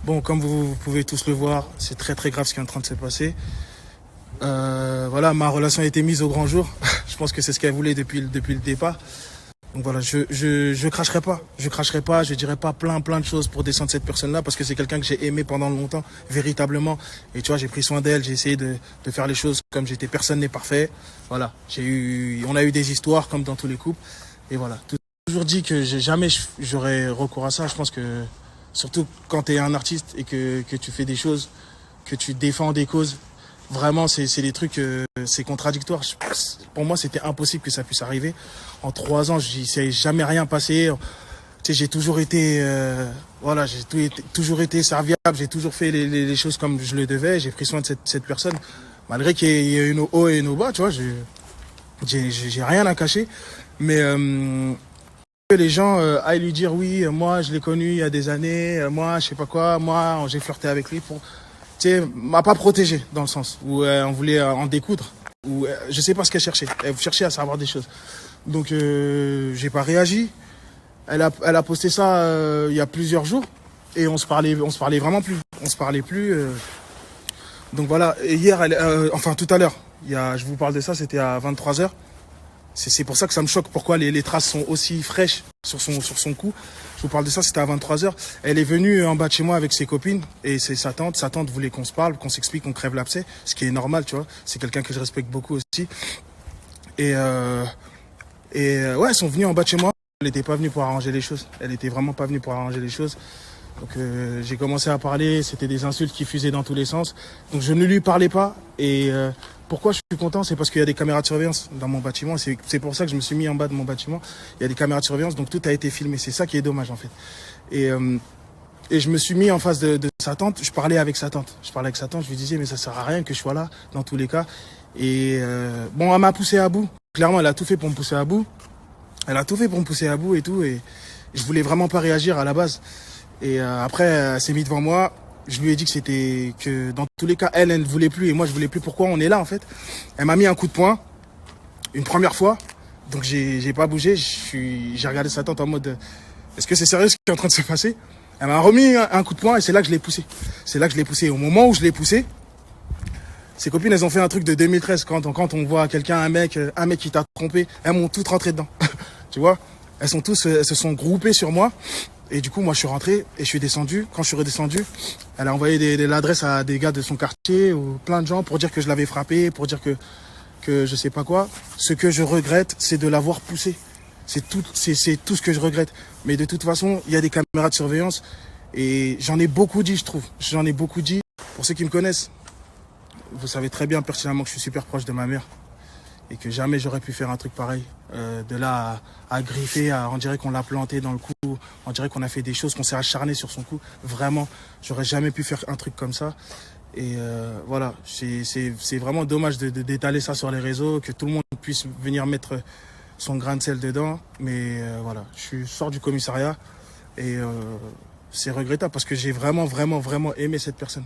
Bon, comme vous pouvez tous le voir, c'est très très grave ce qui est en train de se passer. Voilà, ma relation a été mise au grand jour. Je pense que c'est ce qu'elle voulait depuis le départ. Donc voilà, je cracherai pas. Je cracherai pas, je dirai pas plein de choses pour descendre cette personne-là parce que c'est quelqu'un que j'ai aimé pendant longtemps, véritablement. Et tu vois, j'ai pris soin d'elle, j'ai essayé de faire les choses comme j'étais. Personne n'est parfait. Voilà, on a eu des histoires comme dans tous les couples. Et voilà, toujours dit que jamais j'aurais recours à ça. Je pense que surtout quand tu es un artiste et que tu fais des choses, que tu défends des causes, vraiment c'est des trucs, c'est contradictoire. Pour moi, c'était impossible que ça puisse arriver. En 3 ans, il s'est jamais rien passé. Tu sais, j'ai toujours été, voilà, toujours été serviable. J'ai toujours fait les choses comme je le devais. J'ai pris soin de cette personne, malgré qu'il y ait eu nos hauts et nos bas. Tu vois, j'ai rien à cacher. Mais que les gens aillent lui dire oui, moi je l'ai connu il y a des années, moi je sais pas quoi, moi j'ai flirté avec lui pour, tu sais, m'a pas protégé dans le sens où on voulait en découdre, ou je sais pas ce qu'elle cherchait. Elle cherchait à savoir des choses. Donc j'ai pas réagi. Elle a posté ça il y a plusieurs jours et on se parlait vraiment plus. On se parlait plus. Donc voilà. Et hier, enfin tout à l'heure, je vous parle de ça, c'était à 23h. C'est pour ça que ça me choque pourquoi les traces sont aussi fraîches sur son cou. Je vous parle de ça, c'était à 23h. Elle est venue en bas de chez moi avec ses copines et c'est sa tante. Sa tante voulait qu'on se parle, qu'on s'explique, qu'on crève l'abcès, ce qui est normal, tu vois. C'est quelqu'un que je respecte beaucoup aussi. Et ouais, elles sont venues en bas de chez moi. Elle n'était pas venue pour arranger les choses. Elle n'était vraiment pas venue pour arranger les choses. Donc j'ai commencé à parler, c'était des insultes qui fusaient dans tous les sens. Donc je ne lui parlais pas. Et pourquoi je suis content, c'est parce qu'il y a des caméras de surveillance dans mon bâtiment. C'est pour ça que je me suis mis en bas de mon bâtiment. Il y a des caméras de surveillance, donc tout a été filmé. C'est ça qui est dommage en fait. Et je me suis mis en face de sa tante. Je parlais avec sa tante. Je lui disais mais ça sert à rien que je sois là dans tous les cas. Et bon, elle m'a poussé à bout. Clairement, elle a tout fait pour me pousser à bout. Et tout. Et je voulais vraiment pas réagir à la base. Et après, elle s'est mise devant moi. Je lui ai dit que dans tous les cas, elle ne voulait plus et moi je voulais plus. Pourquoi on est là en fait? Elle m'a mis un coup de poing une première fois. Donc j'ai pas bougé. J'ai regardé sa tante en mode est-ce que c'est sérieux ce qui est en train de se passer? Elle m'a remis un coup de poing et c'est là que je l'ai poussé. Et au moment où je l'ai poussé, ses copines, elles ont fait un truc de 2013 quand on voit quelqu'un, un mec qui t'a trompé, elles m'ont toutes rentré dedans. Tu vois? Elles se sont groupées sur moi. Et du coup, moi, je suis rentré et je suis descendu. Quand je suis redescendu, elle a envoyé l'adresse à des gars de son quartier ou plein de gens pour dire que je l'avais frappé, pour dire que je sais pas quoi. Ce que je regrette, c'est de l'avoir poussé. C'est tout ce que je regrette. Mais de toute façon, il y a des caméras de surveillance et j'en ai beaucoup dit, je trouve. J'en ai beaucoup dit. Pour ceux qui me connaissent, vous savez très bien pertinemment que je suis super proche de ma mère et que jamais j'aurais pu faire un truc pareil. De là à griffer, on dirait qu'on l'a planté dans le cou, on dirait qu'on a fait des choses, qu'on s'est acharné sur son cou. Vraiment, j'aurais jamais pu faire un truc comme ça. Et voilà, c'est vraiment dommage d'étaler ça sur les réseaux, que tout le monde puisse venir mettre son grain de sel dedans. Mais voilà, je sors du commissariat et c'est regrettable parce que j'ai vraiment aimé cette personne.